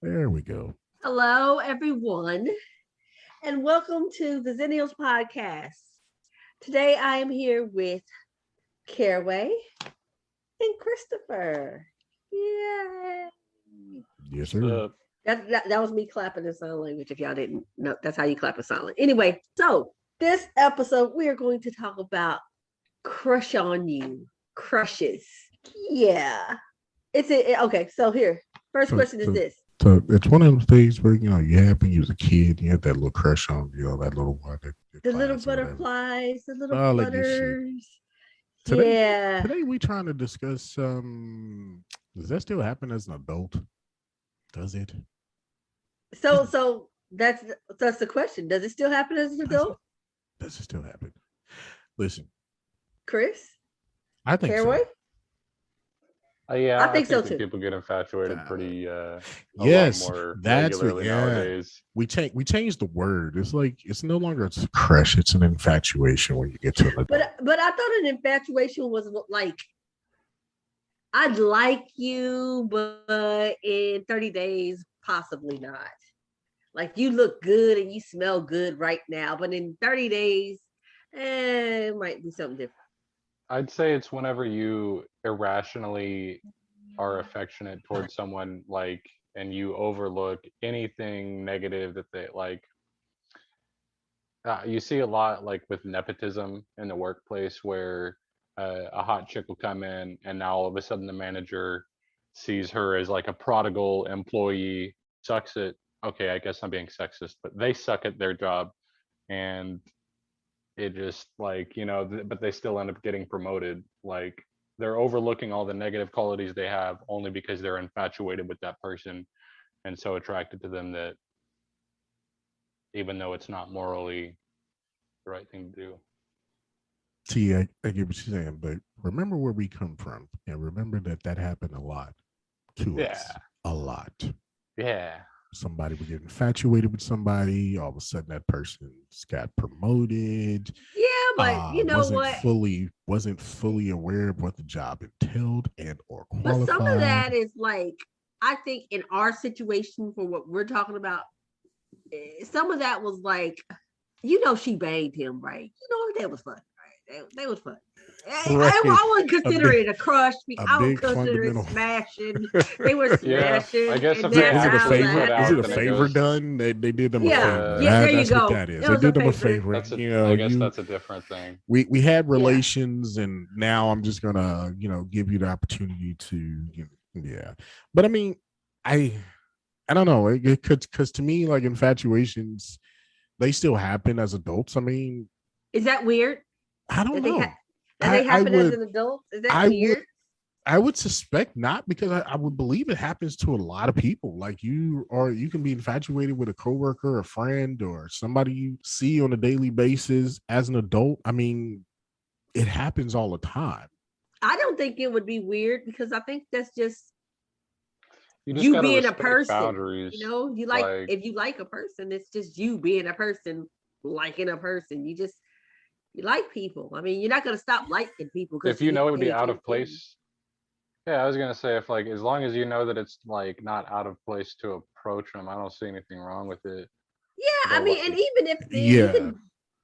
There we go. Hello, everyone, and welcome to the Xennials podcast. Today I am here with Caraway and Christopher. Yay! Yes, What's sir. up? That was me clapping in sign language. If y'all didn't know, that's how you clap in sign language. Anyway, so this episode we are going to talk about crush on you, crushes. Yeah, okay. So here, first So, question is so, this: so it's one of those things where you have when you was a kid, you had that little crush on that little one, your the little class or whatever. butterflies, the little All that good shit. flutters. Today, Yeah. today we trying to discuss. Does that still happen as an adult? Does it? So that's the question. Does it still happen as an Does it? adult, Does it still happen? Listen, Chris? I think Caraway? so. I Yeah, I think so think that too. people get infatuated Uh, pretty a lot yes, more that's what. regularly Yeah, nowadays. we changed the word. It's like it's no longer a crush; it's an infatuation when you get to an adult. But I thought an infatuation was like I'd like you, but in 30 days, possibly not. Like you look good and you smell good right now, but in 30 days, it might be something different. I'd say it's whenever you irrationally are affectionate towards someone, like, and you overlook anything negative that they like. You see a lot like with nepotism in the workplace where a hot chick will come in and now all of a sudden the manager sees her as like a prodigal employee, sucks at, okay, I guess I'm being sexist, but they suck at their job and it just like, but they still end up getting promoted. Like they're overlooking all the negative qualities they have only because they're infatuated with that person and so attracted to them that even though it's not morally the right thing to do. See, I get what you're saying, but remember where we come from, and remember that happened a lot to us, Yeah. a lot. Yeah. Somebody would get infatuated with somebody. All of a sudden, that person's got promoted. Yeah, but you know Wasn't what? fully aware of what the job entailed and or But some of qualified. that is like, I think in our situation for what we're talking about, some of that was like, she banged him, right? That was fun, right? That was fun. Right, I wouldn't a consider big, it a crush. a I would big consider it fundamental. smashing. They were Yeah. I smashing, guess and if they that's Is it a how actually favor? put that Is it a out the happened. favor negos. done? They did them a Yeah, favor. Yeah. yeah. There you That's what go. that is. It They was a did them a favor. favor. I guess You that's a different thing. we had Yeah. relations, and now I'm just gonna give you the opportunity to yeah. But I mean, I I don't know, because to me, like, infatuations, they still happen as adults. I mean, Is that weird I don't that they know. that they I happen as would an adult? Is that I would weird? I would suspect not, because I would believe it happens to a lot of people. Like, you can be infatuated with a coworker, a friend, or somebody you see on a daily basis as an adult. I mean, it happens all the time. I don't think it would be weird because I think that's just You just you got to being a respect person. boundaries. You like Like, if you like a person, it's just you being a person, liking a person. You like people. I mean, you're not gonna stop liking people if because you you know it would be pay out of attention. place. Yeah, I was going to say, if like, as long as you know that it's like not out of place to approach them, I don't see anything wrong with it. Yeah, I But mean, and like, even if you Yeah, can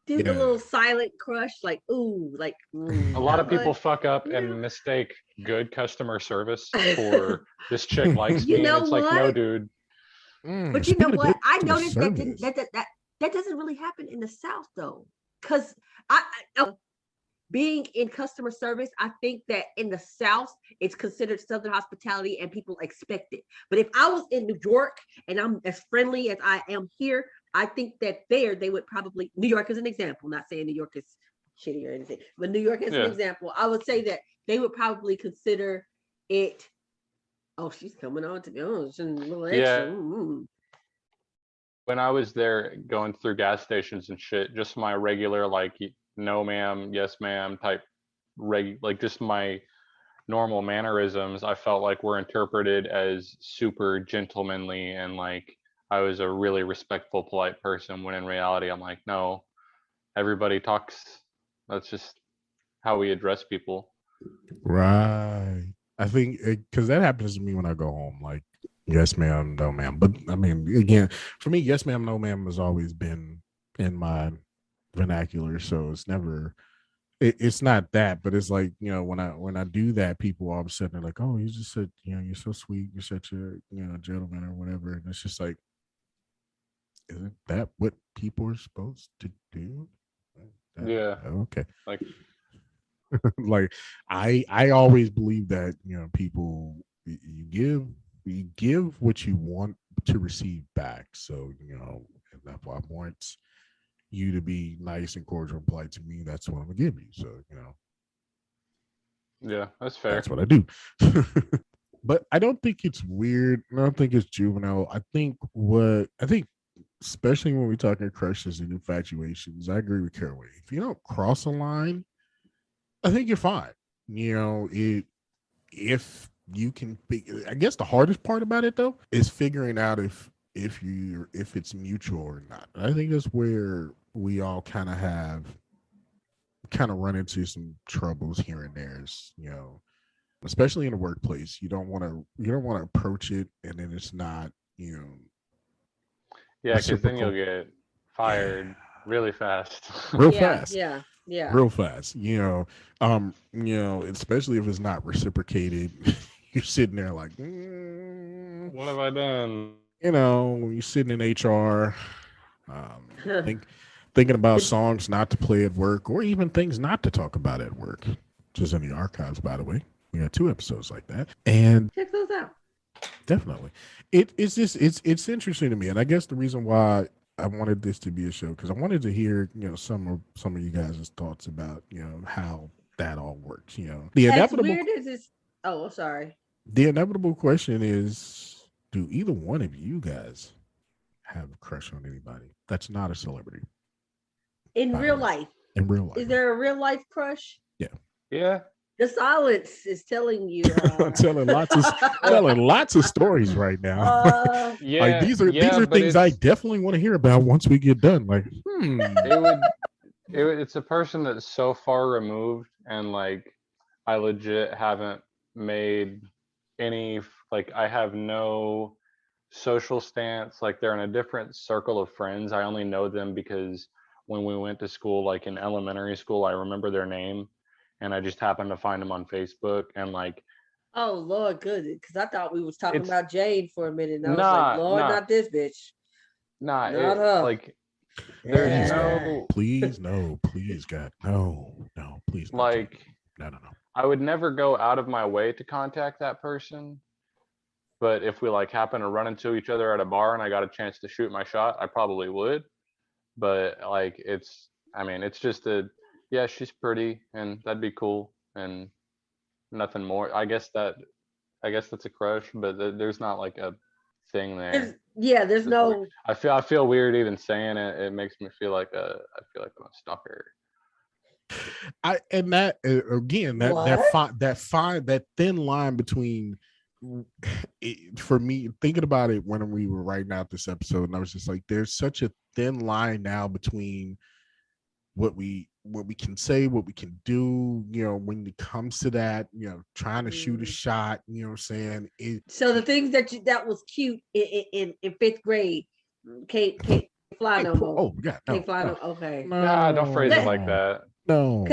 do the yeah. little silent crush, like ooh, like a lot of people what, fuck up you and know, mistake good customer service for this chick likes you me. And know it's like, no, what? dude. But you know Speaking of what? good I customer noticed that didn't service, that doesn't really happen in the South though, because I being in customer service, I think that in the South, it's considered Southern hospitality and people expect it. But if I was in New York and I'm as friendly as I am here, I think that there they would probably, New York is an example, not saying New York is shitty or anything, but New York is an Yeah. example. I would say that they would probably consider it, oh, she's coming on to me. Oh, she's a little extra. Yeah. Mm-hmm. When I was there going through gas stations and shit, just my regular, like, no ma'am, yes ma'am type, like just my normal mannerisms, I felt like were interpreted as super gentlemanly and like I was a really respectful, polite person, when in reality, I'm like, no, everybody talks. That's just how we address people. right? I think because that happens to me when I go home. Like, Yes, ma'am, no, ma'am. But I mean, again, for me, yes, ma'am, no, ma'am has always been in my vernacular. So it's never, it's not that, but it's like, when I do that, people all of a sudden are like, oh, you just said, you're so sweet, you're such a, gentleman or whatever. And it's just like, isn't that what people are supposed to do? Yeah, Okay. like Like I always believe that, people, you give what you want to receive back. So, and that's why I want you to be nice and cordial and polite to me. That's what I'm gonna give you. So, yeah, that's that's fair. what I do. But I don't think it's weird. I don't think it's juvenile. I think especially when we're talking crushes and infatuations, I agree with Caraway. If you don't cross a line, I think you're fine. If you can, I guess the hardest part about it though is figuring out if it's mutual or not. I think that's where we all kind of run into some troubles here and there. Is, especially in the workplace, you don't want to approach it and then it's not, Yeah, because then you'll reciprocal. get Yeah, fired really fast. real Yeah, fast. yeah, yeah. Real fast, especially if it's not reciprocated. You're sitting there like, What have I done? you're sitting in HR, think thinking about The- songs not to play at work, or even things not to talk about at work. Just in the archives, by the way. We had 2 episodes like that, and Check those out. definitely, it's just it's interesting to me, and I guess the reason why I wanted this to be a show because I wanted to hear some of you guys' thoughts about how that all works. The As inevitable weird as it's, oh, I'm sorry. the inevitable question is: do either one of you guys have a crush on anybody that's not a celebrity? In By the real way, life, in real is life, there a real life crush? yeah. Yeah. The silence is telling you. I'm telling lots of stories right now. uh, Like Yeah, these are but things I definitely want to hear about once we get done. Like, it would it's a person that's so far removed, and like I legit haven't made any like I have no social stance. Like they're in a different circle of friends. I only know them because when we went to school, like in elementary school, I remember their name, and I just happened to find them on Facebook, and like oh Lord, good, because I thought we was talking it's about Jade for a minute, and I was like, not Lord, not this bitch, not it her. like there's please Yeah. no, no please no, please God, no, please no, Jay. like No, no, no. I would never go out of my way to contact that person. But if we like happen to run into each other at a bar and I got a chance to shoot my shot, I probably would. But like I mean, it's just yeah, she's pretty and that'd be cool and nothing more. I guess that's a crush, but there's not like a thing there. There's It's weird. no. I feel weird even saying it. It makes me feel like I feel like I'm a stalker. I and that again What? that thin line between for me thinking about it when we were writing out this episode, and I was just like, there's such a thin line now between what we can say, what we can do, when it comes to that, trying to shoot a shot, what I'm saying? So the things that was cute in fifth grade can't fly no more. Oh yeah, Can't no, fly no. no, Okay. Nah, don't phrase it Let, like that. no.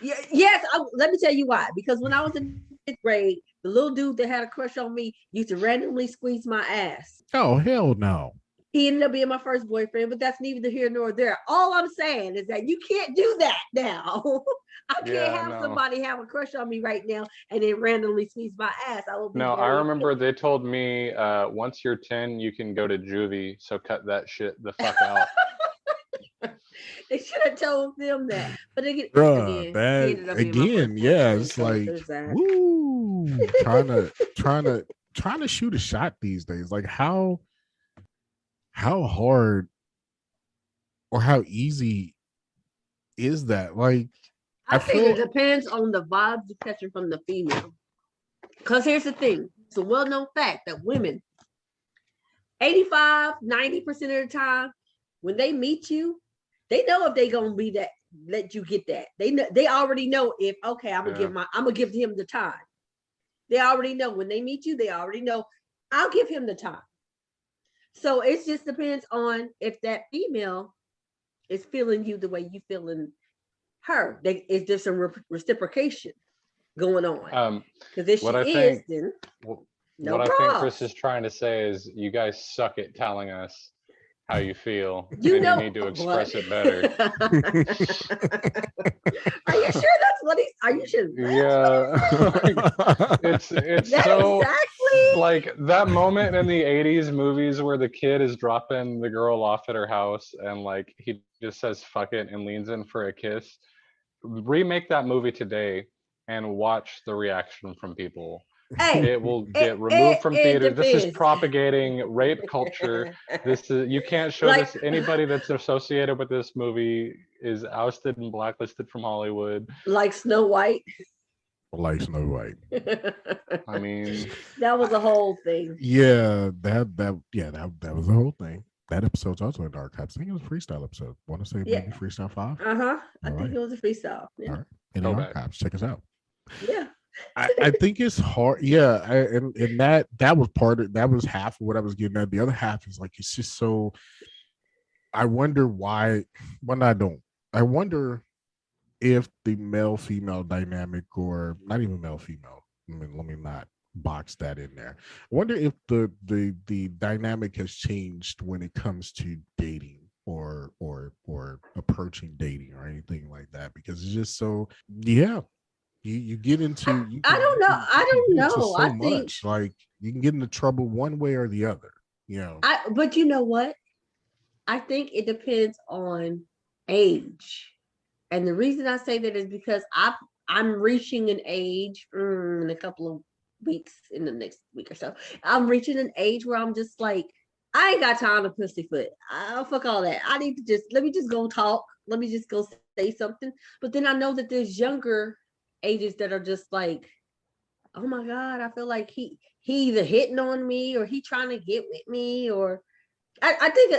yes, let me tell you why. Because when I was in fifth grade, the little dude that had a crush on me used to randomly squeeze my ass. Oh hell no. He ended up being my first boyfriend, but that's neither here nor there. All I'm saying is that you can't do that now. I can't Yeah, have no. somebody have a crush on me right now and then randomly squeeze my ass. I will be No, I very remember offended. they told me once you're 10, you can go to juvie, so cut that shit the fuck out. They should have told them that. But Bruh, again, he that ended up being my again, first yeah, boyfriend. it's So like there's that. woo, trying to shoot a shot these days. Like how hard or how easy is that? Like I I think it feel depends on the vibes you're catching from the female. Because here's the thing. It's a well-known fact that women, 85, 90% of the time, when they meet you, they know if they gonna be that, let you get that. They already know if okay, I'm Yeah. gonna give him the time. They already know when they meet you, they already know I'll give him the time. So it just depends on if that female is feeling you the way you feeling her. Is there some reciprocation going on? Because if she What I is, think, then wh- no what I think Chris problems. is trying to say is, you guys suck at telling us how you feel, You and you know need to what? express it better. Are you sure that's what he's? Are you sure that's what Yeah, like, it's that so exactly? like that moment in the '80s movies where the kid is dropping the girl off at her house, and like he just says "fuck it" and leans in for a kiss. Remake that movie today and watch the reaction from people. Hey, It will it, get removed it, from it theaters. This is depends. propagating rape culture. This is, you can't show Like, this. Anybody that's associated with this movie is ousted and blacklisted from Hollywood. like Snow White. Like Snow White. I mean, That was a whole thing. Yeah, that was the whole thing. That episode's also in the archives. I think it was a freestyle episode. Want to say Yeah. maybe freestyle 5? I All think right. it was a freestyle. Yeah. All right. In the go back. archives. Check us out. Yeah. I think it's hard. Yeah, and that was part of that was half of what I was getting at. The other half is like it's just so. I wonder why. When I don't, I wonder if the male female dynamic, or not even male female. I mean, let me not box that in there. I wonder if the dynamic has changed when it comes to dating or approaching dating or anything like that, because it's just so, yeah, you get into I don't know. I don't get into know. so I think much, like you can get into trouble one way or the other, you know. but you know what? I think it depends on age. And the reason I say that is because I'm reaching an age in a couple of weeks, in the next week or so. I'm reaching an age where I'm just like, I ain't got time to pussyfoot. Oh, fuck all that. I need to let me just go talk. Let me just go say something. But then I know that there's younger ages that are just like, oh my God, I feel like he either hitting on me or he trying to get with me, or I think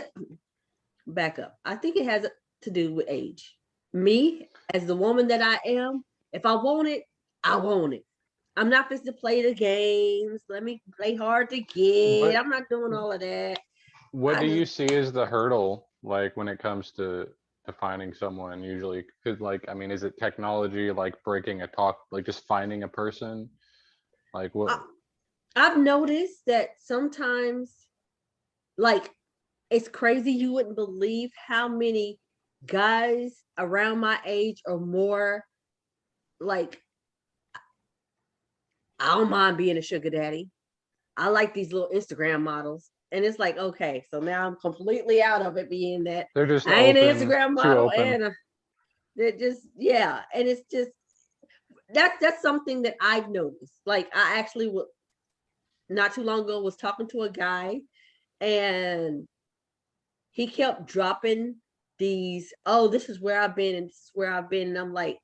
back up. I think it has to do with age. Me, as the woman that I am, if I want it, I want it. I'm not supposed to play the games. Let me play hard to get. What I'm not doing all of that. what I do you just see as the hurdle, like when it comes to finding someone usually? Because like, I mean, is it technology, like breaking a talk, like just finding a person? Like what? I, I've noticed that sometimes, like, it's crazy. You wouldn't believe how many guys around my age or more, like, I don't mind being a sugar daddy. I like these little Instagram models. And it's like, okay, so now I'm completely out of it, being that They're just I ain't an open, Instagram too model, open. and they're just, yeah. And it's just, that's something that I've noticed. Like, I actually not too long ago was talking to a guy, and he kept dropping these, oh, this is where I've been and this is where I've been. And I'm like,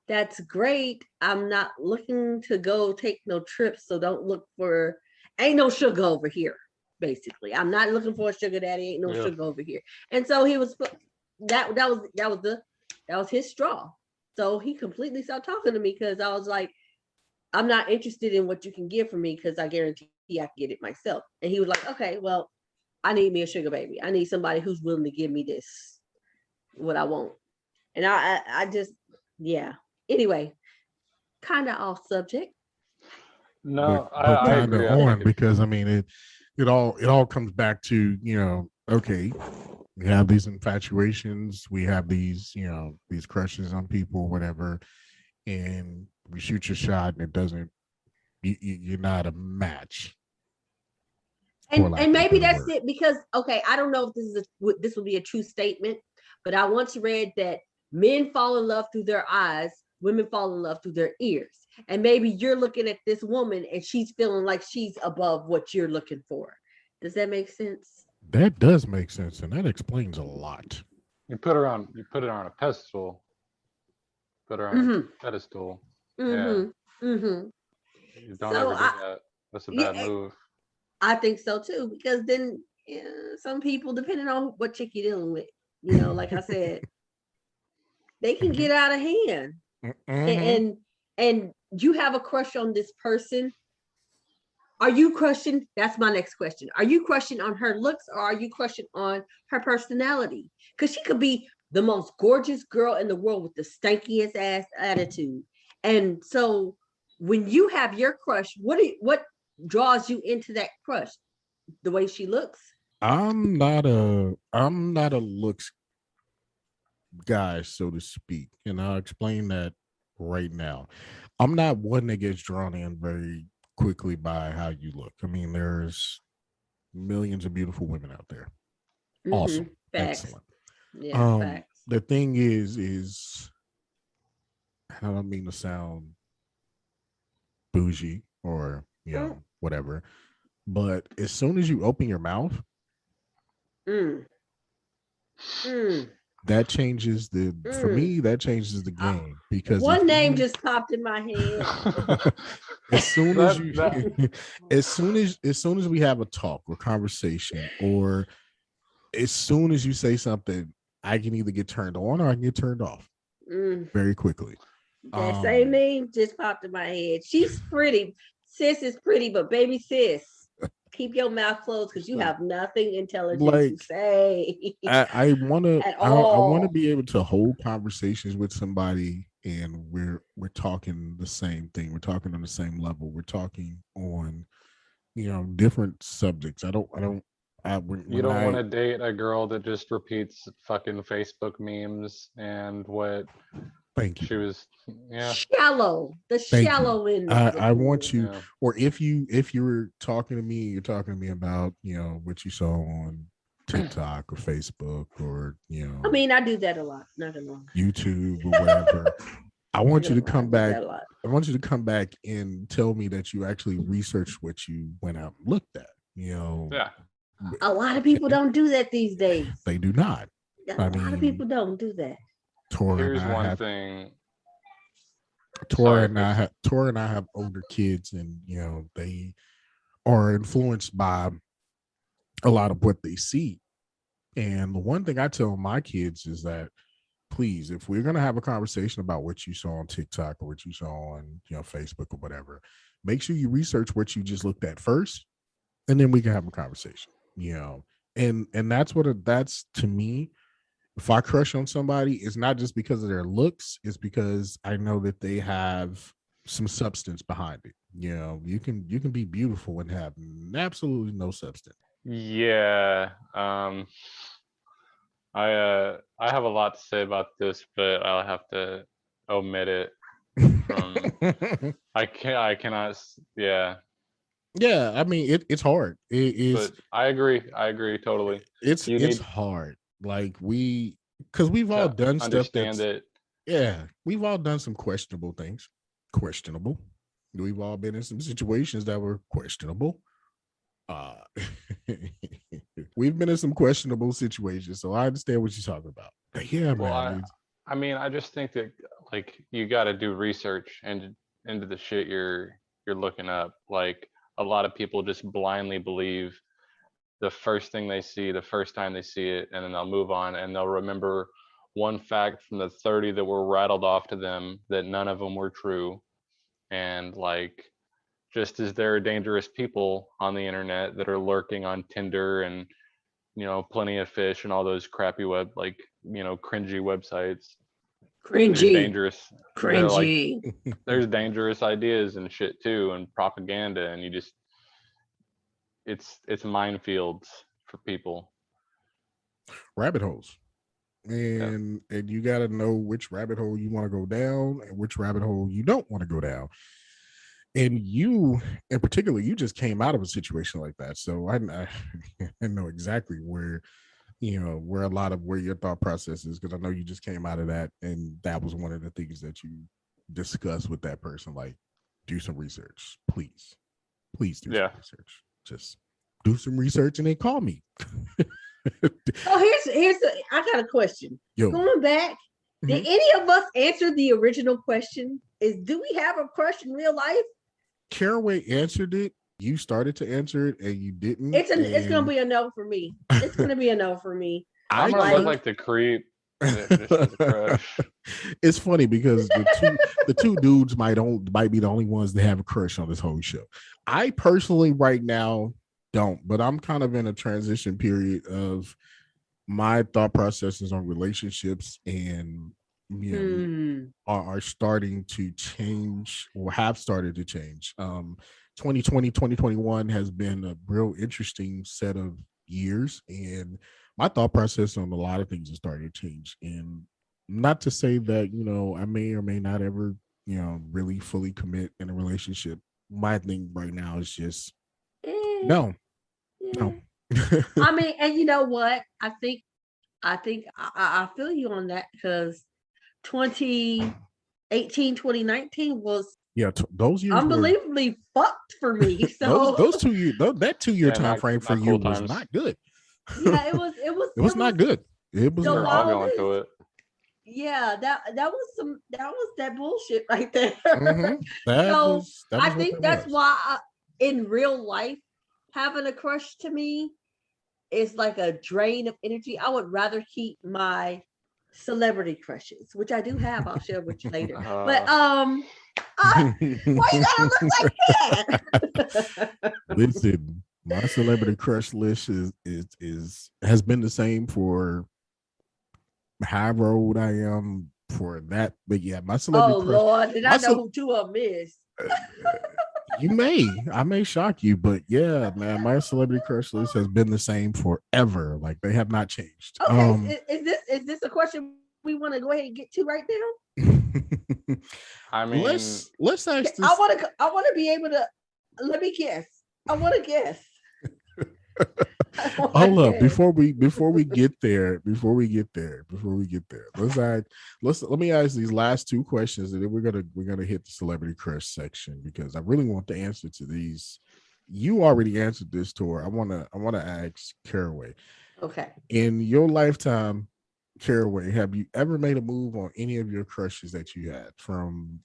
that's great. I'm not looking to go take no trips, so don't look for, ain't no sugar over here. Basically, I'm not looking for a sugar daddy. Ain't no Yeah. sugar over here. And so he was that was his straw. So he completely stopped talking to me because I was like, I'm not interested in what you can give from me because I guarantee I can get it myself. And he was like, okay, well, I need me a sugar baby. I need somebody who's willing to give me this, what I want. And I just, yeah. Anyway, kind of off subject. No, But I kind of agree. I think on, it's because I mean it all comes back to, okay, we have these infatuations, we have these, these crushes on people, whatever, and we shoot your shot and it doesn't, you're not a match, for lack And of a maybe better that's word. it, because okay, I don't know if this will be a true statement, but I once read that men fall in love through their eyes, women fall in love through their ears. And maybe you're looking at this woman and she's feeling like she's above what you're looking for. Does that make sense? That does make sense, and that explains a lot. you put it on a pedestal, put her on a Mm-hmm. pedestal. Yeah, Mm-hmm. Mm-hmm. you don't So ever do that. That's a bad yeah, move. I think so too, because then, yeah, some people, depending on what chick you're dealing with, like I said, they can Mhm. get out of hand. Mhm. And you have a crush on this person, Are you crushing? That's my next question. Are you crushing on her looks or are you crushing on her personality? Because she could be the most gorgeous girl in the world with the stankiest ass attitude. And so when you have your crush, what draws you into that crush? The way she looks? I'm not a looks guy, so to speak, and I'll explain that right now. I'm not one that gets drawn in very quickly by how you look. I mean, there's millions of beautiful women out there. Mm-hmm. Awesome, Facts. excellent. Yeah, facts. The thing is, I don't mean to sound bougie or whatever, but as soon as you open your mouth, Mm. Mm. that changes the for Mm. me that changes the game because One if name you just popped in my head. as soon as you That as soon as we have a talk or conversation or as soon as you say something, I can either get turned on or I can get turned off Mm. very quickly. That same name just popped in my head. She's pretty. Sis is pretty, but baby sis, keep your mouth closed because you have nothing intelligent to like say I want to at I want to all. be able to hold conversations with somebody and we're talking the same thing. We're talking on the same level. We're talking on different subjects. you When don't want I to date a girl that just repeats fucking Facebook memes and what thank you. she was. Yeah, Shallow, the Thank you. shallow end of the I want pool. you, yeah. or if you were talking to me, you're talking to me about what you saw on TikTok or Facebook or I mean, I do that a lot. Not gonna lie. YouTube or whatever. I Not want you gonna to lie, I come do back. that a lot. I want you to come back and tell me that you actually researched what you went out and looked at. Yeah. A lot of people don't do that these days. They do not. A I lot of mean, people don't do that. Tora and Here's I one have thing. Tora Sorry, and I Chris. have Tora and I have older kids, and they are influenced by a lot of what they see. And the one thing I tell my kids is that please, if we're gonna have a conversation about what you saw on TikTok or what you saw on Facebook or whatever, make sure you research what you just looked at first, and then we can have a conversation. And that's to me. If I crush on somebody, it's not just because of their looks; it's because I know that they have some substance behind it. You can be beautiful and have absolutely no substance. Yeah. I have a lot to say about this, but I'll have to omit it from. I cannot. Yeah. Yeah, I mean it's hard. It is But I agree. I agree totally. You it's need hard. Like because we've all to done stuff understand that's it. we've all done some questionable things. Questionable. We've all been in some situations that were questionable. Uh we've been in some questionable situations, so I understand what you're talking about. But yeah, Well, man. I mean, I just think that like you got to do research into the shit you're looking up. Like a lot of people just blindly believe the first thing they see, the first time they see it, and then they'll move on and they'll remember one fact from the 30 that were rattled off to them that none of them were true. And like, just as there are dangerous people on the internet that are lurking on Tinder and Plenty of Fish and all those crappy cringy websites. There's Cringy, dangerous. They're like cringy. there's dangerous ideas and shit too, and propaganda, and you just it's minefields for people. Rabbit holes. Yeah, And you got to know which rabbit hole you want to go down and which rabbit hole you don't want to go down. And you in particular, you just came out of a situation like that, so I know exactly where a lot of where your thought process is, because I know you just came out of that, and that was one of the things that you discussed with that person. Like, do some research, please do some yeah. research. Just do some research and then call me. Oh, I got a question. Yo, Going back, did Mhm. any of us answer the original question? Do we have a crush in real life? Caraway answered it. You started to answer it and you didn't. It's gonna And be a no for me. It's gonna be a no for me. I'm I gonna look Like, like the creep just as a crush. It's funny because the two dudes might be the only ones that have a crush on this whole show. I personally right now don't, but I'm kind of in a transition period of my thought processes on relationships and are starting to change or have started to change. 2020, 2021 has been a real interesting set of years, and my thought process on a lot of things has started to change. And not to say that, I may or may not ever, really fully commit in a relationship. My thing right now is just no, no. I mean, and you know what? I think I feel you on that because 2018, 2019 was those years unbelievably fucked for me. So those 2 years, that 2 year time frame for you cool was not good. Yeah, it was not good. It was We're all not. going to it. Yeah, that was that bullshit right there. Mm-hmm. That was I think that's why in real life having a crush to me is like a drain of energy. I would rather keep my celebrity crushes, which I do have. I'll share with you later. But why you gotta look like that? Listen, my celebrity crush list has been the same for however old I am for that. But yeah, my celebrity crush. Lord, did I know who two of them is? I may shock you, but yeah, man, my celebrity crush list has been the same forever. Like they have not changed. Okay, is this a question we want to go ahead and get to right now? I mean, let's ask this. I want to be able to. Let me guess. I want to guess. Hold up before we get there. Let me ask these last two questions, and then we're gonna hit the celebrity crush section because I really want the answer to these. You already answered this, Tor. I wanna ask Caraway. Okay. In your lifetime, Caraway, have you ever made a move on any of your crushes that you had from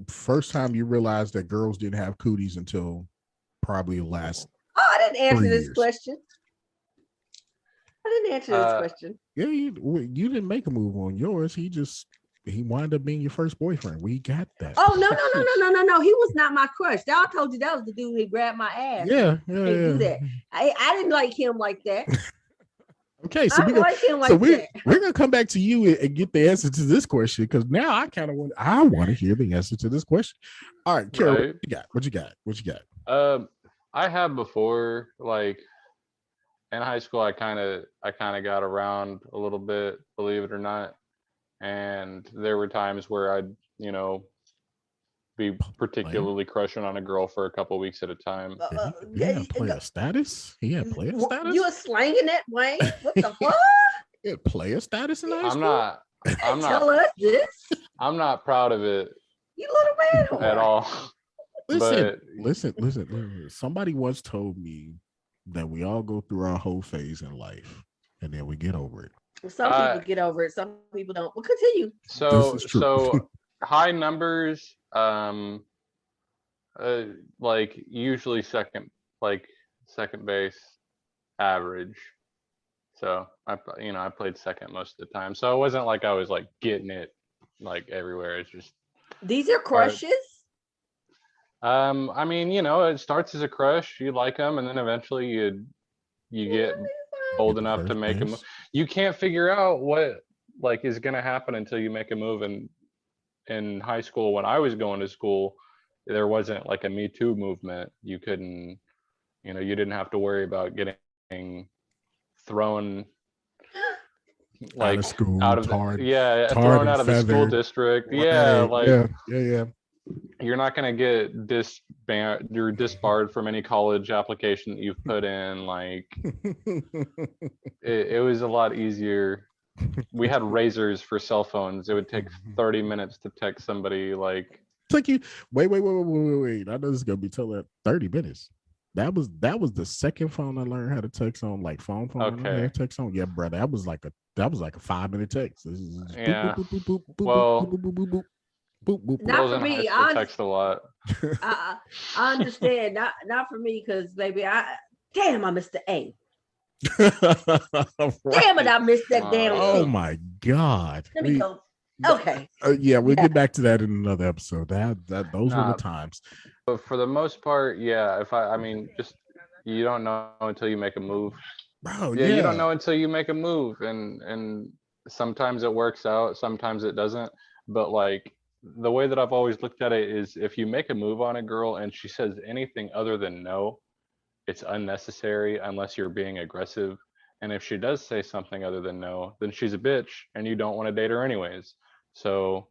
first time you realized that girls didn't have cooties until probably the last? Oh, I didn't answer this question. Yeah, you didn't make a move on yours. He wound up being your first boyfriend. We got that. Oh no! He was not my crush. I told you that was the dude who grabbed my ass. Yeah. Do that. I didn't like him like that. Okay, so we're gonna come back to you and get the answer to this question because now I want to hear the answer to this question. All right, Carol, right. What you got? I have before, like in high school, I kind of got around a little bit, believe it or not, and there were times where I'd be particularly crushing on a girl for a couple weeks at a time. Player status? He had player status? You were slanging that, Wayne? What the fuck? He had player status in high school? I'm not tell us this. I'm not proud of it. You little man at all. Listen. Somebody once told me that we all go through our whole phase in life and then we get over it. Some people get over it, some people don't. Well, continue. So high numbers, like usually second base average. So I played second most of the time. So it wasn't like I was like getting it like everywhere. It's just these are crushes. I mean, it starts as a crush. You like them, and then eventually you get old enough to make them. You can't figure out what like is gonna happen until you make a move. And in high school, when I was going to school, there wasn't like a Me Too movement. You couldn't, you didn't have to worry about getting thrown like out of school, thrown out of the school district. Yeah. You're not gonna get you're disbarred from any college application that you've put in. Like it was a lot easier. We had razors for cell phones. It would take 30 minutes to text somebody. Like took you wait. I know this is gonna be telling 30 minutes. That was the second phone I learned how to text on, like phone. Okay. Text on. Yeah, brother. That was like a 5-minute text. This is yeah. Not for me. I text a lot. I understand. Not for me, because baby, I missed the A. Right. Damn it, I missed that damn. Oh my God. Let me go. Okay. Yeah, we'll get back to that in another episode. Those were the Nah, times. but for the most part, yeah. I mean, just you don't know until you make a move. Bro, Yeah, you don't yeah. know until you make a move, and sometimes it works out, sometimes it doesn't. But like the way that I've always looked at it is, if you make a move on a girl and she says anything other than no, it's unnecessary unless you're being aggressive. And if she does say something other than no, then she's a bitch and you don't want to date her anyways. So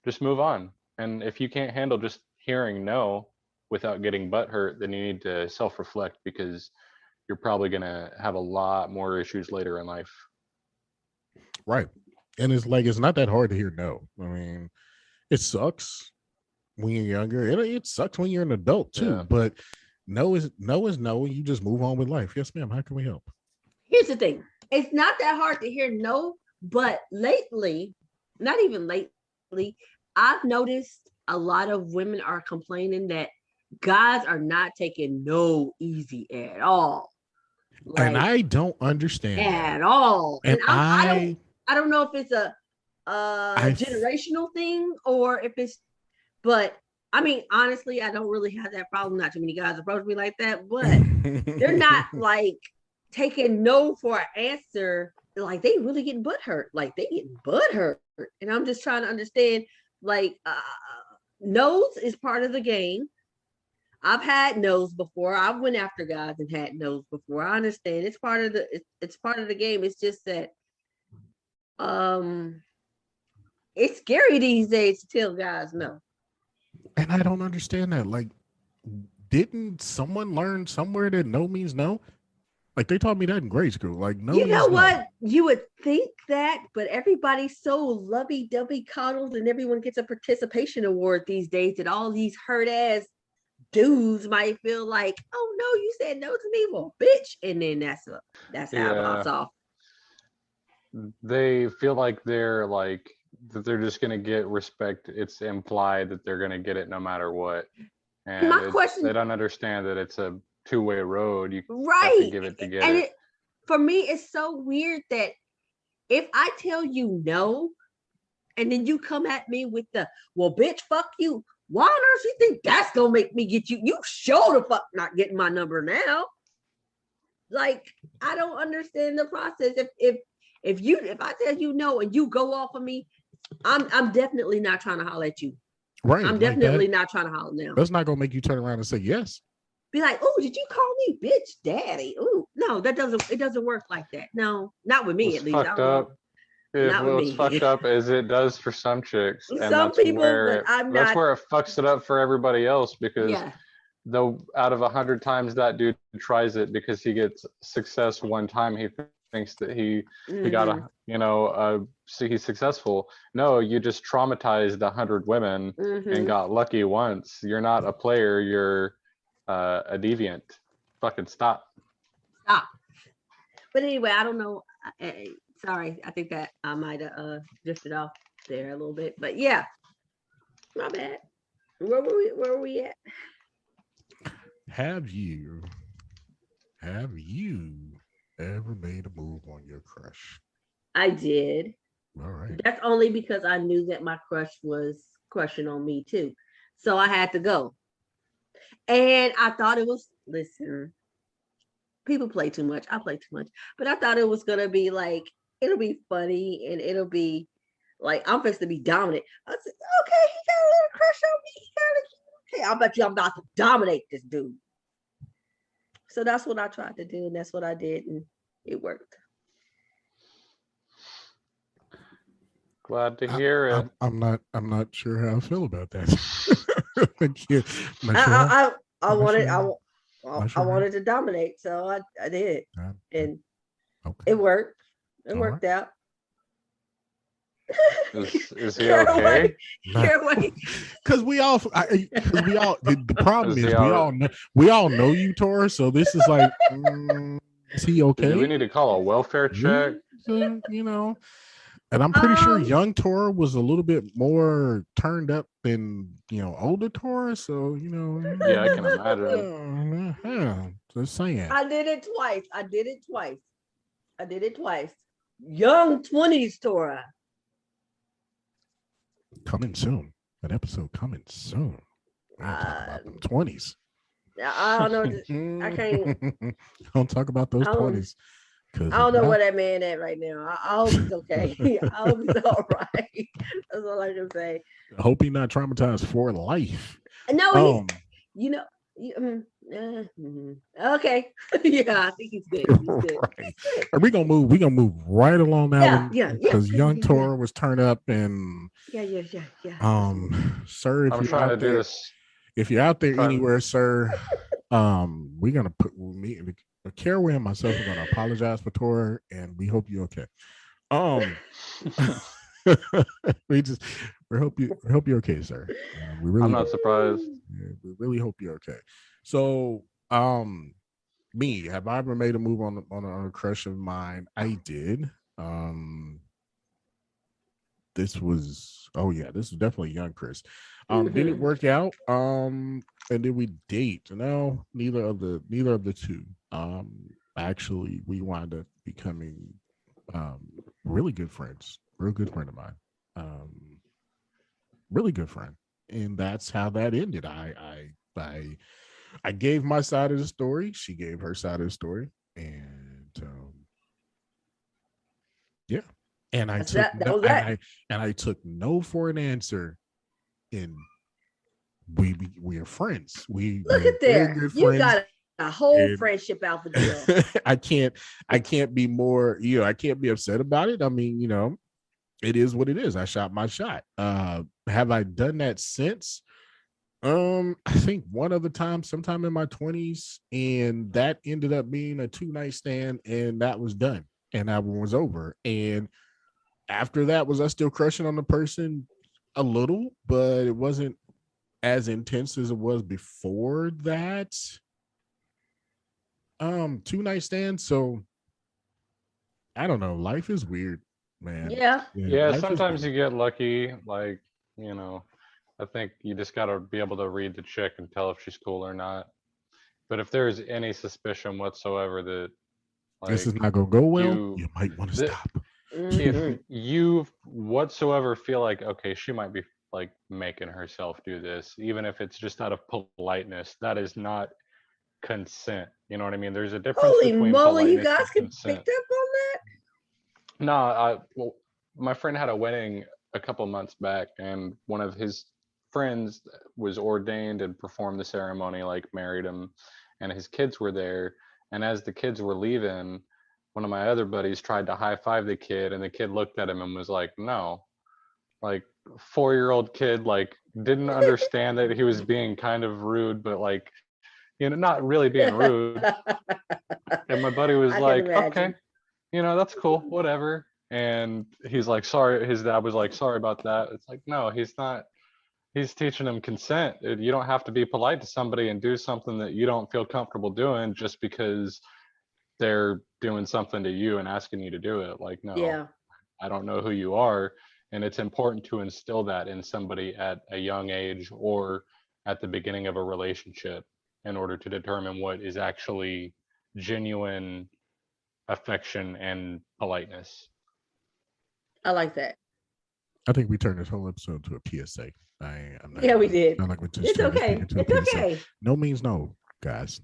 just move on. And if you can't handle just hearing no without getting butt hurt, then you need to self reflect, because you're probably going to have a lot more issues later in life. Right. And it's like, it's not that hard to hear no. I mean, it sucks when you're younger. It sucks when you're an adult too. Yeah. But no is no, and you just move on with life. Yes, ma'am. How can we help? Here's the thing. It's not that hard to hear no, but lately, not even lately, I've noticed a lot of women are complaining that guys are not taking no easy at all. And Like I don't understand at that. all. And And I don't know if it's a generational thing or if it's, but I mean, honestly, I don't really have that problem. Not too many guys approach me like that, but they're not like taking no for an answer. Like they really getting butt hurt. Like they getting butt hurt. And I'm just trying to understand, like, no's is part of the game. I've had no's before. I went after guys and had no's before. I understand it's part of it's part of the game. It's just that um it's scary these days to tell guys no. And I don't understand that. Like, didn't someone learn somewhere that no means no? Like they taught me that in grade school. Like no You know means no. what? You would think that, but everybody's so lovey-dovey coddled and everyone gets a participation award these days that all these hurt ass dudes might feel like, oh no, you said no to me, well, bitch. And then that's how it pops Yeah. off. They feel like that they're just going to get respect. It's implied that they're going to get it no matter what. And My question, they don't understand that it's a two-way road. You have to right? give it to get And it. for me, it's so weird that if I tell you no, and then you come at me with the, well, bitch, fuck you. Why on earth you think that's gonna make me get you? You sure the fuck not getting my number now. Like, I don't understand the process. If I tell you no and you go off of me, I'm definitely not trying to holler at you. Right. I'm like definitely that, not trying to holler now. that's not gonna make you turn around and say yes. Be like, oh, did you call me bitch daddy? Oh, no, it doesn't work like that. No, not with me What's at least. I fucked don't know. up? If Not with what's me. fucked up is it does for some chicks, and Some people, but I'm that's not. where it fucks it up for everybody else, because Yeah. though out of 100 times that dude tries it because he gets success one time, he thinks that he got see he's successful. No, you just traumatized 100 women and got lucky once. You're not a player, you're a deviant. Fucking stop. But anyway, I don't know. Sorry, I think that I might have drifted off there a little bit. But yeah, my bad. Where were we at? Have you ever made a move on your crush? I did. All right. That's only because I knew that my crush was crushing on me too. So I had to go. And I thought it was, listen, people play too much. I play too much. But I thought it was going to be like, it'll be funny and it'll be like, I'm supposed to be dominant. I said, okay, he got a little crush on me. Okay, I bet you I'm about to dominate this dude. So that's what I tried to do. And that's what I did. And it worked. Glad to hear it. I'm not sure how I feel about that. I wanted to dominate, so I did, and okay. it worked. It worked out. Is he okay? Because the problem is we all know you, Tor. So this is like, is he okay? Do we need to call a welfare check? And I'm pretty sure young Tor was a little bit more turned up than older Tor. So yeah, I can imagine. Just saying. I did it twice. Young 20s Tora. Coming soon. An episode coming soon. We're gonna talk about them 20s. I don't know. I can't. Don't talk about those I don't, 20s. Because I don't know where that man at right now. I hope he's okay. I hope he's all right. That's all I can say. I hope he's not traumatized for life. No, you know, okay. Yeah, I think he's good. He's good. Right. Are we gonna move? We gonna move right along that one. Yeah. Because young Tora was turned up and Yeah. sir, if I'm you're trying to out do there, this. if you're out there Trying- anywhere, sir, we're gonna put me, Carol and myself are gonna apologize for Tora, and we hope you're okay. we hope you're okay, sir. We really I'm not surprised. we really hope you're okay. So, me, have I ever made a move on a crush of mine? I did. This was definitely young Chris. Did it work out? And did we date? No, neither of the two. Actually, we wound up becoming really good friends. Real good friend of mine. Really good friend. And that's how that ended. I gave my side of the story. She gave her side of the story. And yeah. And I took no for an answer. And we are friends. We Look at there. You got a whole friendship out the deal. I can't be more, I can't be upset about it. I mean, it is what it is. I shot my shot. Have I done that since? I think one other time, sometime in my 20s, and that ended up being a 2-night stand, and that was done, and that one was over. And after that, was I still crushing on the person? A little, but it wasn't as intense as it was before that. 2-night stand. So I don't know. Life is weird, man. Yeah, sometimes you get lucky, like, I think you just got to be able to read the chick and tell if she's cool or not. But if there's any suspicion whatsoever that, like, this is not gonna go well, you might want to stop. If you whatsoever feel like, okay, she might be like making herself do this, even if it's just out of politeness, that is not consent. You know what I mean? There's a difference between moly, you politeness guys and can consent. pick up on that? No, well, my friend had a wedding a couple months back, and one of his friends was ordained and performed the ceremony, like married him, and his kids were there. And as the kids were leaving, one of my other buddies tried to high five the kid, and the kid looked at him and was like, no. Like, 4-year-old kid, like, didn't understand that he was being kind of rude, but like, not really being rude. And my buddy was like, okay, that's cool, whatever. And he's like, sorry. His dad was like, sorry about that. It's like, no, he's not. He's teaching them consent. You don't have to be polite to somebody and do something that you don't feel comfortable doing just because they're doing something to you and asking you to do it. Like, no, I don't know who you are. And it's important to instill that in somebody at a young age or at the beginning of a relationship in order to determine what is actually genuine affection and politeness. I like that. I think we turned this whole episode to a PSA. We did. Like it's okay. It's okay. No means no, guys,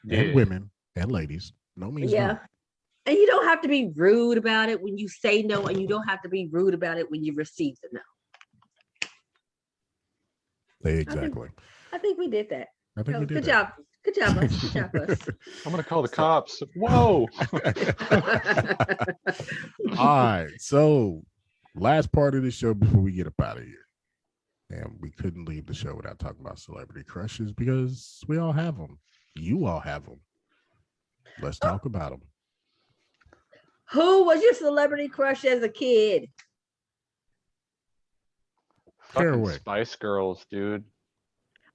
and women and ladies. No means no. And you don't have to be rude about it when you say no, and you don't have to be rude about it when you receive the no. Exactly. I think we did that. I think we did. Good job. Good job, us. Good job, us. I'm gonna call the cops. Whoa. All right. So last part of the show before we get up out of here. And we couldn't leave the show without talking about celebrity crushes because we all have them. You all have them. Let's talk about them. Who was your celebrity crush as a kid? Fucking Spice Girls, dude.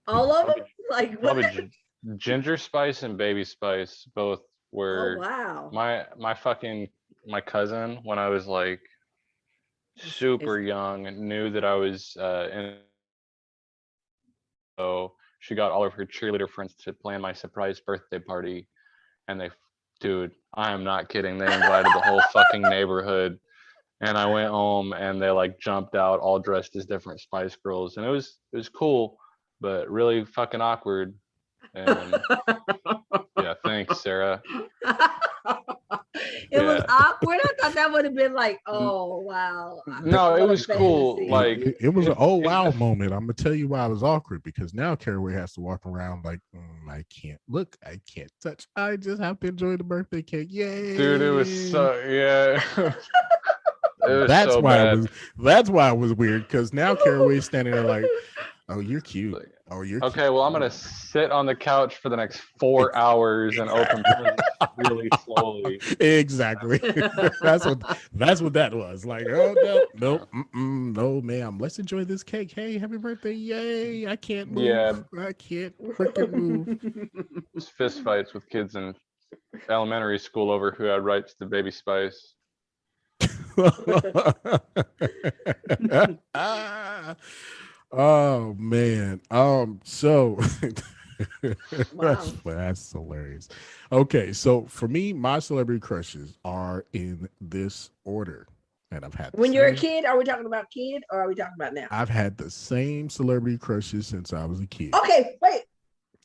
All of them? Like what? Probably Ginger Spice and Baby Spice both were. Oh, wow. My cousin, when I was like super young, knew that I was in. So she got all of her cheerleader friends to plan my surprise birthday party, and dude, I am not kidding. They invited the whole fucking neighborhood, and I went home and they like jumped out all dressed as different Spice Girls, and it was cool, but really fucking awkward. And yeah, thanks, Sarah. It was Yeah. awkward. I thought that would have been like, oh wow. No, it What a was cool. fantasy. Like It was an it, oh it wow moment. I'm gonna tell you why it was awkward, because now Caraway has to walk around like I can't look, I can't touch, I just have to enjoy the birthday cake. Yay, dude, it was so yeah. It was that's so why bad. that's why it was weird, because now Caraway's standing there like, oh, you're cute. Like, Oh, you're okay, cute. well, I'm gonna sit on the couch for the next 4 hours and open presents really slowly. Exactly. that's what that was. Like, oh no, no, ma'am. Let's enjoy this cake. Hey, happy birthday! Yay! I can't move. Yeah, I can't freaking move. just fist fights with kids in elementary school over who had rights to Baby Spice. Oh man. So Wow. that's hilarious. Okay, so for me, my celebrity crushes are in this order. And I've had When you're a kid, are we talking about kid or are we talking about now? I've had the same celebrity crushes since I was a kid. Okay, wait.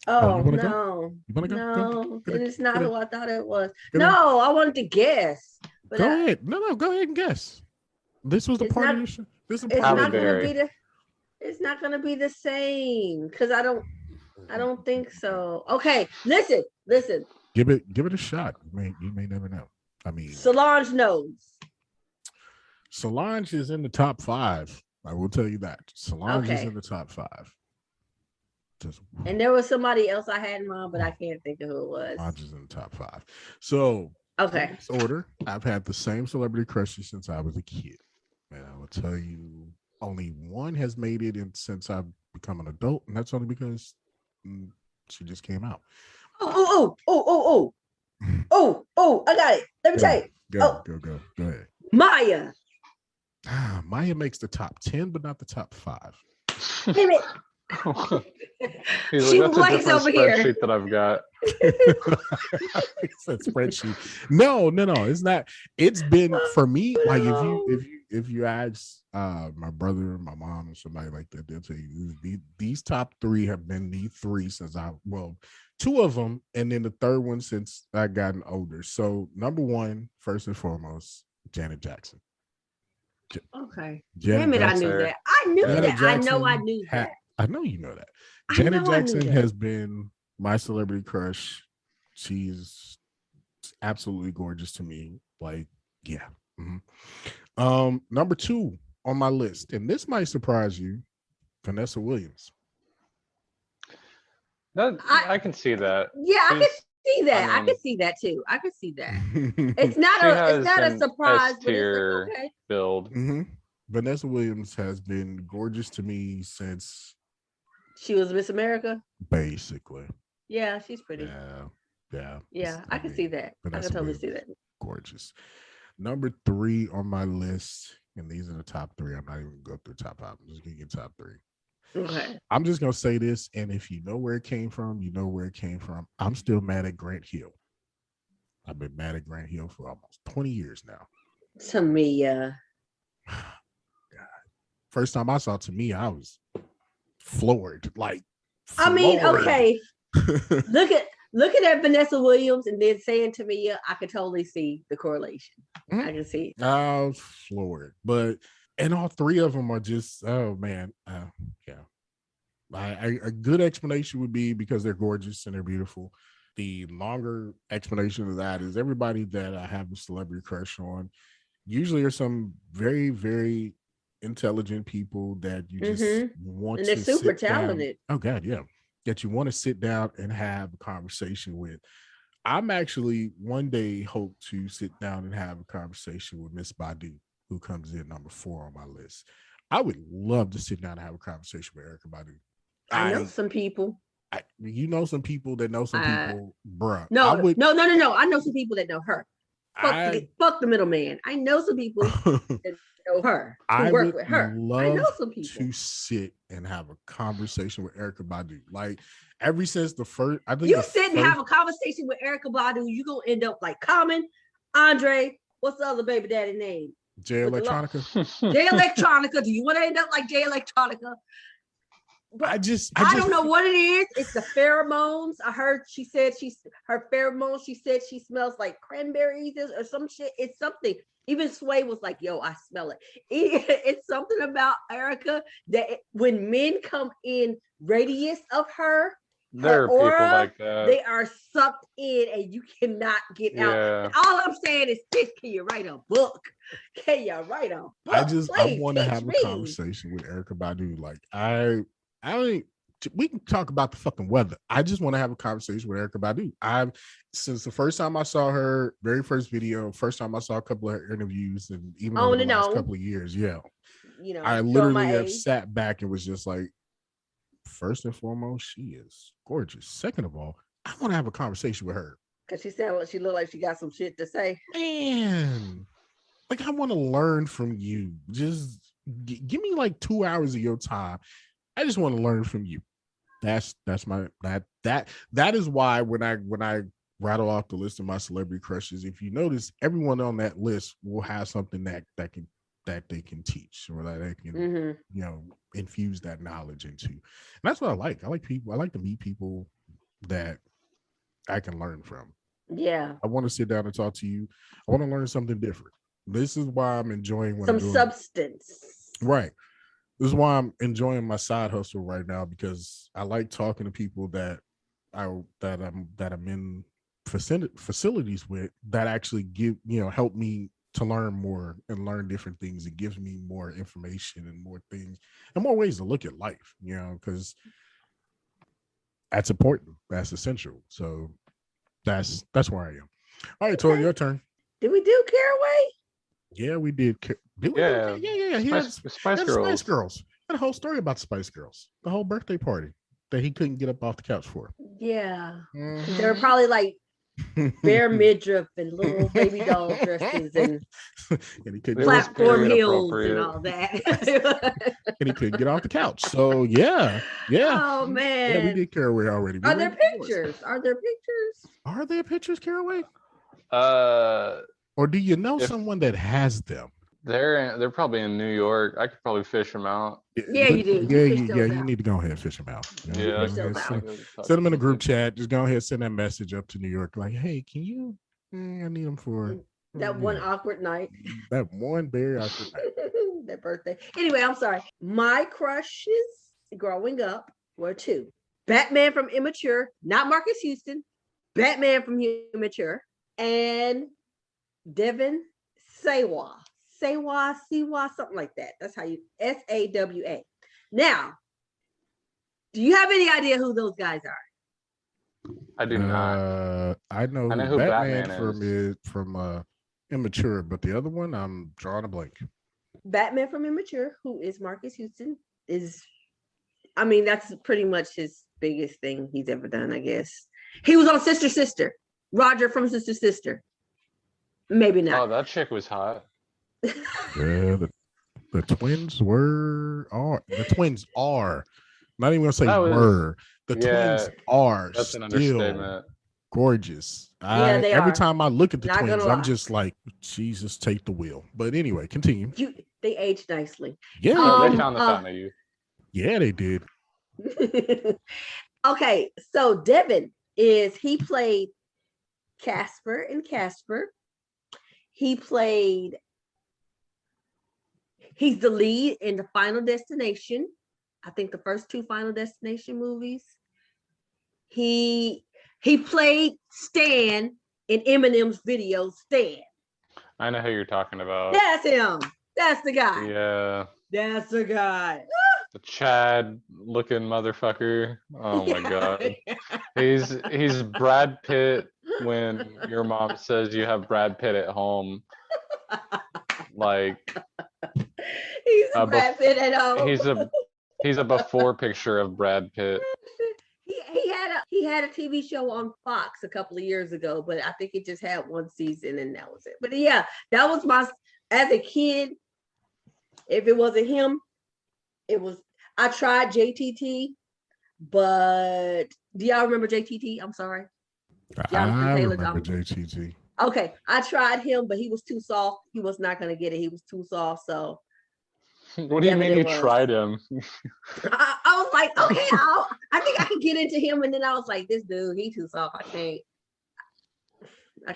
Oh, you wanna no. go? You wanna go? No, Go. it is not who I thought it was. Go. No, I wanted to guess. But Go ahead. No, go ahead and guess. This was the It's part not- of your show. This is It's part Halle not of gonna Berry. be it's not gonna be the same because I don't think so. Okay, listen. Give it a shot. You may never know. I mean, Solange knows. Solange is in the top 5. I will tell you that. Solange is Okay. in the top 5. Just And there was somebody else I had in mind, but I can't think of who it was. Solange is in the top 5. So Okay. in this order, I've had the same celebrity crushes since I was a kid. And I will tell you, only one has made it in since I've become an adult, and that's only because she just came out. Oh, I got it. Let me tell you. Go ahead. Maya. Maya makes the top 10, but not the top 5. Damn it. He's She like, that's a blanks different over here. spreadsheet that I've got. It's a spreadsheet. No, it's not. It's been for me. Like if you ask my brother, my mom, or somebody like that, they'll tell you these top 3 have been the 3 since 2 of them, and then the third one since I gotten older. So number 1, first and foremost, Janet Jackson. Okay. Janet Damn it, I Jackson, knew that. I knew Janet that. I know I Jackson knew that. I know you know that. I Janet know I knew Jackson that. has been my celebrity crush. She's absolutely gorgeous to me. Like, yeah. Number 2 on my list, and this might surprise you, Vanessa Williams. I can see that. Yeah, I can see that. I mean- can see that too. I can see that. It's it's not She a has it's not a an surprise, but S-tier it's like, okay. build. Vanessa Williams has been gorgeous to me since She was Miss America. basically. Yeah, she's pretty. Yeah. I can see that. I Vanessa can totally see Williams, that. gorgeous. Number 3 on my list, and these are the top 3. I'm not even gonna go through top 5. I'm just gonna get top 3. Okay. I'm just gonna say this, and if you know where it came from, you know where it came from. I'm still mad at Grant Hill. I've been mad at Grant Hill for almost 20 years now. Tamia. God. First time I saw Tamia, I was floored. Like, I mean, floored. okay. Looking at Vanessa Williams and then saying Tamia, I can totally see the correlation. Mhm. I can see it. I was floored. But and all 3 of them are just, oh man, yeah. A good explanation would be because they're gorgeous and they're beautiful. The longer explanation of that is everybody that I have a celebrity crush on usually are some very, very intelligent people that you just want And to they're super sit down. talented. Oh God, yeah. That you want to sit down and have a conversation with. I'm actually one day hope to sit down and have a conversation with Miss Badu, who comes in number 4 on my list. I would love to sit down and have a conversation with Erykah Badu. I know some people. You know some people that know some people, bruh. No. I know some people that know her. Fuck the middleman. I know some people that know her. Who work with her. I know some people. To sit and have a conversation with Erykah Badu. Like ever since the first, I think You sit and have a conversation with Erykah Badu, you gonna end up like Common, Andre. What's the other baby daddy name? J with the Electronica. J Electronica. Do you want to end up like J Electronica? But I don't know what it is. It's the pheromones. I heard she said her pheromones. She said she smells like cranberries or some shit. It's something. Even Sway was like, "Yo, I smell it." It's something about Erica that when men come in radius of her There are aura, people like that. they are sucked in, and you cannot get out. All I'm saying is, "Bitch, can you write a book? Can you write a book?" I want to have a conversation with Erica Badu. Like I we can talk about the fucking weather. I just want to have a conversation with Erica Badu. Since the first time I saw her, very first video, first time I saw a couple of her interviews, and even over the last couple of years, I literally have sat back and was just like, first and foremost, she is gorgeous. Second of all, I want to have a conversation with her. Because she said she looked like she got some shit to say. Man, like I want to learn from you. Just give me like 2 hours of your time. I just want to learn from you. That's my that is why when I rattle off the list of my celebrity crushes, if you notice, everyone on that list will have something that they can teach or that they can infuse that knowledge into. And that's what I like. I like people. I like to meet people that I can learn from. Yeah. I want to sit down and talk to you. I want to learn something different. This is why I'm enjoying what some I'm doing. Substance. Right. This is why I'm enjoying my side hustle right now, because I like talking to people that I'm in facilities with that actually help me to learn more and learn different things. It gives me more information and more things and more ways to look at life, because that's important. That's essential. So that's where I am. All right, Tori, your turn. Did we do Caraway? Yeah, we did. Yeah. He had Spice Girls. Spice Girls. Had a whole story about the Spice Girls. The whole birthday party that he couldn't get up off the couch for. Yeah. Mm-hmm. They were probably like bare midriff and little baby doll dresses and platform heels and all that. And he couldn't get off the couch. So yeah. Oh man. Yeah, we did Caraway already. Are there pictures? Are there pictures, Caraway? Or do you know someone that has them? They're probably in New York. I could probably fish them out. Yeah, you do. You need to go ahead and fish them out. Send them in a group chat. Just go ahead, send that message up to New York. Like, hey, can you? I need them for that one awkward night. That one very awkward night. That birthday. Anyway, I'm sorry. My crushes growing up were two: Batman from Immature, not Marcus Houston. Batman from Immature, and Devin Sawa, something like that. That's how you Sawa. Now, do you have any idea who those guys are? I do not. I know who Batman is from Immature, but the other one, I'm drawing a blank. Batman from Immature, who is Marcus Houston, that's pretty much his biggest thing he's ever done, I guess. He was on Sister Sister. Roger from Sister Sister. Maybe not. Oh, that chick was hot. Yeah, the twins are. Not even gonna say were. The twins are. That's an understatement. Gorgeous. They every time I look at the twins, I'm just like, Jesus, take the wheel. But anyway, continue. They aged nicely. Yeah, they found the fountain of youth. Yeah, they did. Okay, so Devin he played Casper in Casper. He's the lead in the Final Destination. I think the first two Final Destination movies. He played Stan in Eminem's video Stan. I know who you're talking about. That's him. That's the guy. Yeah. That's the guy. The Chad looking motherfucker. Oh my God. He's Brad Pitt when your mom says you have Brad Pitt at home. Like he's Brad Pitt at home. He's a before picture of Brad Pitt. He had a TV show on Fox a couple of years ago, but I think it just had one season and that was it. But yeah, that was as a kid. If it wasn't him, I tried JTT, but do y'all remember JTT? I'm sorry. I remember JTT. Okay, I tried him, but he was too soft. He was not gonna get it. He was too soft. So What do you mean you tried him? I was like, okay, I think I could get into him, and then I was like, this dude, he too soft. I can't.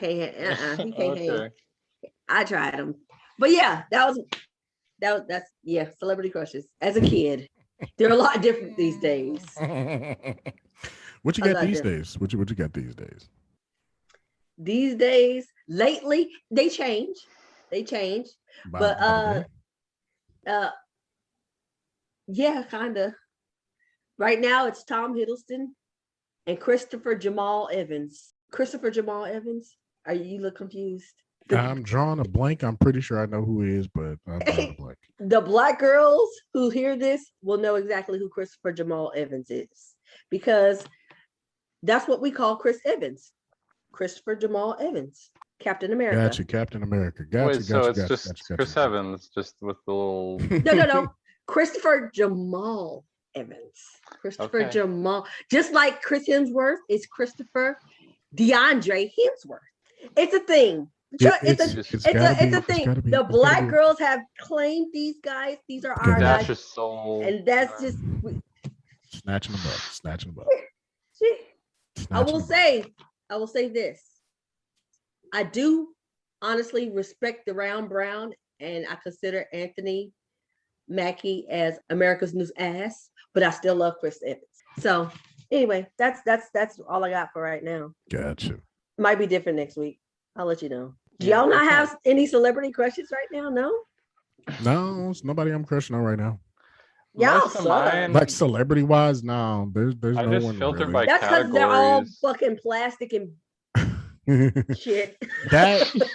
He can't hang. I tried him, but yeah, that's celebrity crushes as a kid. They're a lot different these days. What you got these days? What you got these days? These days, lately, they change. But yeah, kind of. Right now, it's Tom Hiddleston and Christopher Jamal Evans. Christopher Jamal Evans. Are you look confused? I'm drawing a blank. I'm pretty sure I know who he is, but I'm drawing a blank. The black girls who hear this will know exactly who Christopher Jamal Evans is, because that's what we call Chris Evans. Christopher Jamal Evans, Captain America. Gotcha, Captain America. Gotcha. So it's just Chris Evans, just with the little. No. Christopher Jamal Evans. Christopher Jamal, just like Chris Hemsworth is Christopher DeAndre Hemsworth. It's a thing. It's a thing. The black girls have claimed these guys. These are our guys. And that's just snatching them up. I will say this. I do honestly respect the Round Brown, and I consider Anthony Mackie as America's new ass, but I still love Chris Evans. So anyway, that's all I got for right now. Gotcha. Might be different next week. I'll let you know. Do y'all not have any celebrity crushes right now? No, it's nobody I'm crushing on right now. Y'all suck. Like celebrity wise, no, there's no one filtered really. by that's because they're all fucking plastic and shit.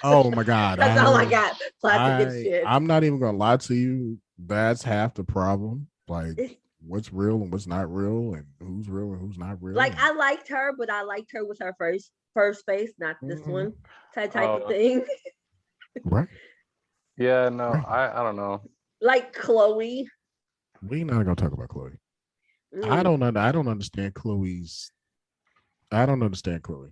Oh my god. That's all I got. Plastic and shit. I'm not even gonna lie to you. That's half the problem. Like what's real and what's not real, and who's real and who's not real. Like I liked her, but I liked her with her first face, not this one type of thing. Right. Yeah, no, right. I don't know. Like Chloe. We're not gonna talk about Chloe. I don't understand Chloe's. I don't understand Chloe.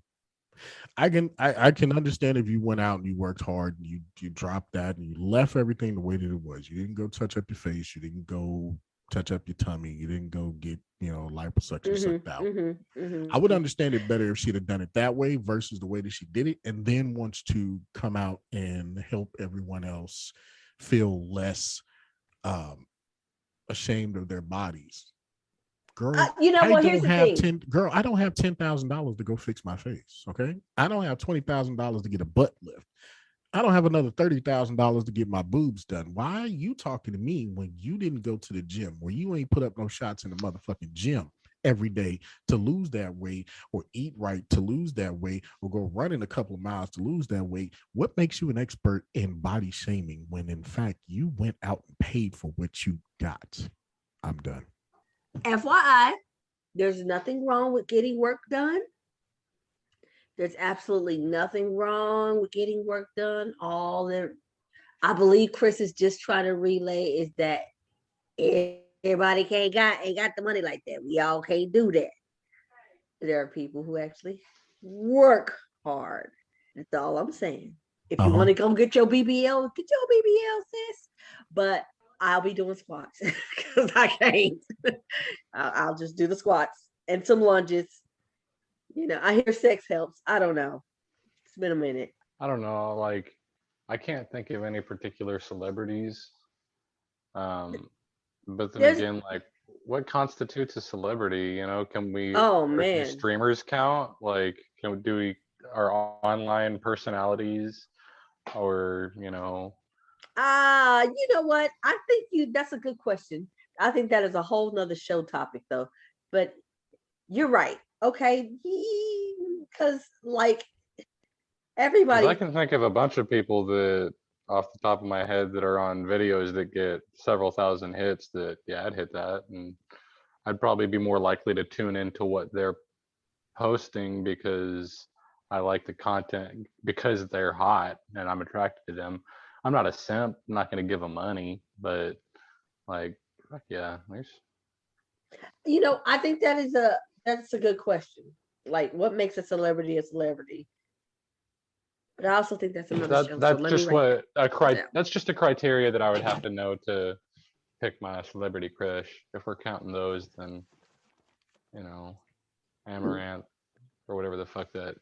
I can understand if you went out and you worked hard and you dropped that and you left everything the way that it was. You didn't go touch up your face. You didn't go touch up your tummy. You didn't go get liposuction sucked out. I would understand it better if she'd have done it that way versus the way that she did it, and then wants to come out and help everyone else feel less ashamed of their bodies. Girl, here's the thing. Girl, I don't have $10,000 to go fix my face. Okay, I don't have $20,000 to get a butt lift. I don't have another $30,000 to get my boobs done. Why are you talking to me when you didn't go to the gym, where you ain't put up no shots in the motherfucking gym every day to lose that weight, or eat right to lose that weight, or go running a couple of miles to lose that weight? What makes you an expert in body shaming when in fact you went out and paid for what you got? I'm done. FYI, there's nothing wrong with getting work done. There's absolutely nothing wrong with getting work done. I believe Chris is just trying to relay is that everybody ain't got the money like that. We all can't do that. There are people who actually work hard. That's all I'm saying. If you want to come get your BBL, sis. But I'll be doing squats because I can't. I'll just do the squats and some lunges. I hear sex helps. I don't know. It's been a minute. I don't know. Like, I can't think of any particular celebrities. But then again, like, what constitutes a celebrity? Can we? Oh man, do streamers count? Like, our online personalities, or you know what? I think that's a good question. I think that is a whole nother show topic though. But you're right. Okay. Because like everybody. I can think of a bunch of people that off the top of my head that are on videos that get several thousand hits that, I'd hit that. And I'd probably be more likely to tune into what they're posting because I like the content, because they're hot and I'm attracted to them. I'm not a simp. I'm not going to give them money, but like, there's. I think that's a good question. Like, what makes a celebrity a celebrity? But I also think that's another show. So That's let me just write that. that's just a criteria that I would have to know to pick my celebrity crush. If we're counting those, then you know, Amaranth or whatever the fuck that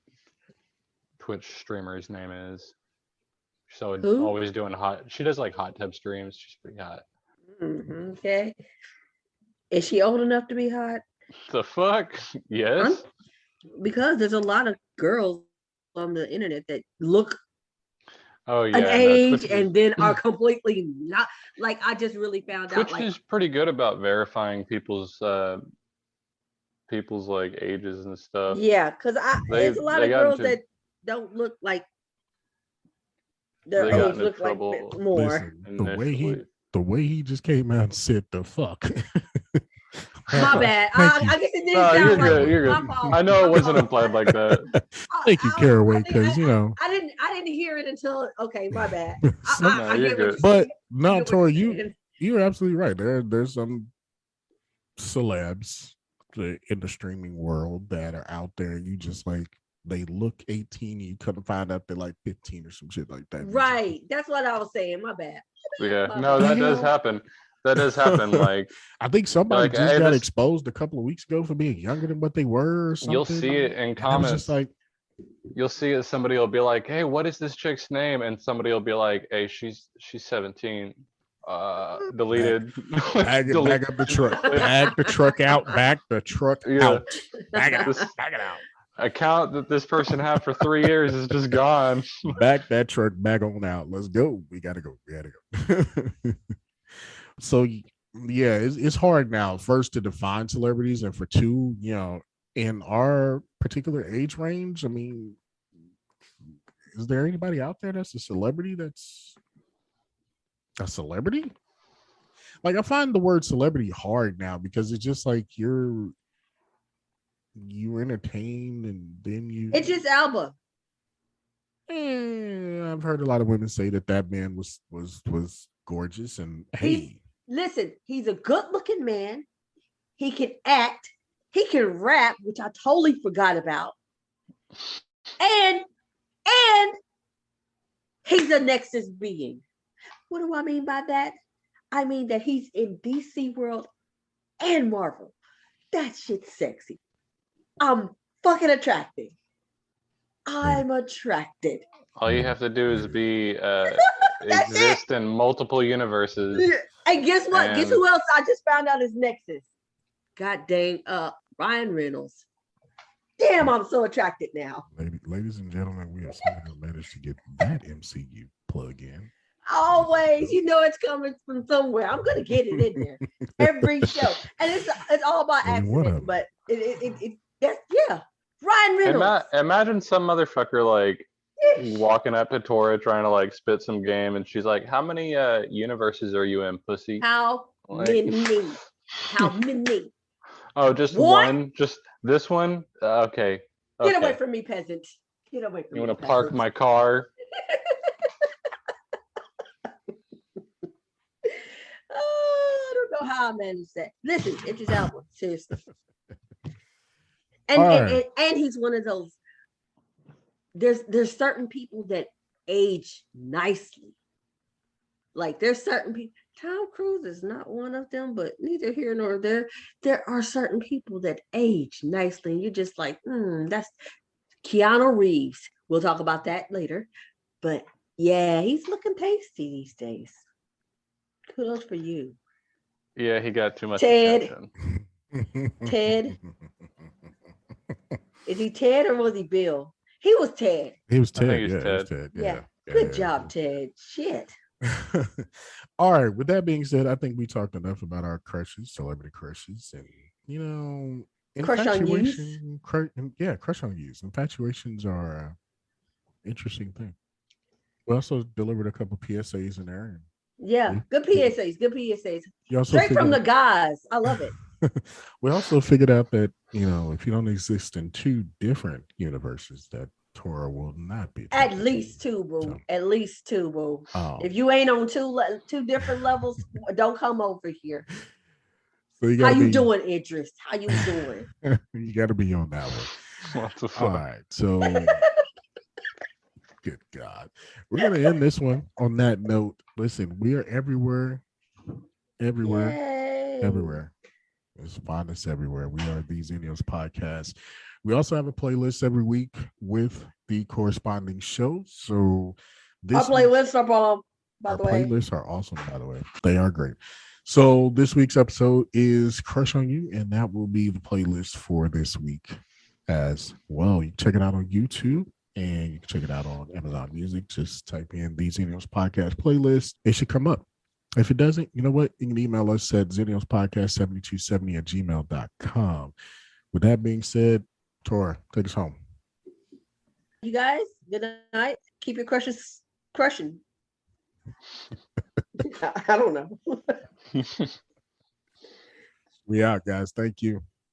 Twitch streamer's name is. So Who? always doing hot. She does like hot tub streams. She's pretty hot. Okay. Is she old enough to be hot? The fuck? Yes. Because there's a lot of girls on the internet that look Oh an yeah. age Twitch and then are completely not. Like I just really found out. Twitch Like is pretty good about verifying people's like ages and stuff. yeah, because there's a lot of got girls into that don't look like their they got age into look like trouble more. Listen, initially. the way he just came out and said the fuck. My bad. Thank you. I guess it didn't No, sound you're like good. You're my good. fault. I know it My wasn't fault. implied like that. Thank you, Caraway, because you know. I didn't hear it until okay, my bad. No, you're get what good. you're But saying. no, I get what Tori, you're saying. you're absolutely right. There's some celebs in the streaming world that are out there, and you just like they look 18, and you couldn't find out they're like 15 or some shit like that. Right. That's what I was saying. My bad. Yeah. My No, bad. that does happen. That does happen. Like I think somebody like, just hey, got this- exposed a couple of weeks ago for being younger than what they were or something. you'll see it in And it was comments. just like, You'll see it. Somebody will be like, "Hey, what is this chick's name?" And somebody will be like, "Hey, she's 17." Deleted. bag up the truck. Bag the truck out. Back the truck Yeah. out. Bag it out. Bag it out. Account that this person had for 3 years is just gone. Back that truck back on out. Let's go. We gotta go. So yeah, it's hard now. First to define celebrities, and for two, you know, in our particular age range. I mean, is there anybody out there that's a celebrity? That's a celebrity? Like I find the word celebrity hard now because it's just like you entertain and then you. It's just Alba. I've heard a lot of women say that man was gorgeous and hey. Listen, he's a good-looking man. He can act. He can rap, which I totally forgot about. And he's a Nexus being. What do I mean by that? I mean that he's in DC World and Marvel. That shit's sexy. I'm fucking attracted. I'm attracted. All you have to do is be exist in multiple universes. And guess what? Guess And- who else I just found out is Nexus? God dang, Ryan Reynolds. Damn, I'm so attracted now. Ladies and gentlemen, we have somehow managed to get that MCU plug in. Always, you know it's coming from somewhere. I'm gonna get it in there every show, and it's all by Maybe one of accident. them. But that's yeah, Ryan Reynolds. Imagine some motherfucker like walking up to Tora trying to like spit some game, and she's like, "How many universes are you in, pussy?" How Like- many? How many? Oh, just What? one? Just this one? Okay. Get away Okay. from me, peasant. Get away from You me. want to park my car? Oh, I don't know how I managed that. Listen, it's his album, seriously. And, All and, right. and he's one of those. There's certain people that age nicely. Like there's certain people. Tom Cruise is not one of them, but neither here nor there. There are certain people that age nicely, and you're just like, that's Keanu Reeves. We'll talk about that later. But yeah, he's looking tasty these days. Kudos for you. Yeah, he got too much Ted. attention. Ted. Is he Ted or was he Bill? He was Ted. He was I think Ted. he's Yeah, he was Ted. Ted. Yeah. Yeah. Good job, Ted. Shit. All right. With that being said, I think we talked enough about our crushes, celebrity crushes, and you know, Crush on youth? crush on youth. Infatuations are an interesting thing. We also delivered a couple PSAs in there. And Yeah. Good PSAs. Good PSAs. you also Straight from the figured- guys. I love it. we also figured out that if you don't exist in two different universes, that Tora will not be At attracted to least you. two, boo. So, At least two, boo. oh. If you ain't on two different levels, don't come over here. So you How gotta you be, doing, Idris? How you doing? you got to be on that one. What the fuck? All right. So Good God. We're going to end this one on that note. Listen, we are everywhere, Yay. everywhere. It's find us everywhere. We are the Xennials podcast. We also have a playlist every week with the corresponding shows. So Our playlists are bomb, by our the way. playlists are awesome, by the way. They are great. So this week's episode is Crush on You, and that will be the playlist for this week as well. You can check it out on YouTube and you can check it out on Amazon Music. Just type in the Xennials podcast playlist. It should come up. If it doesn't, you know what? You can email us at xennialspodcast7270@gmail.com. With that being said, Tora, take us home. You guys, good night. Keep your crushes crushing. I don't know. We out, guys. Thank you.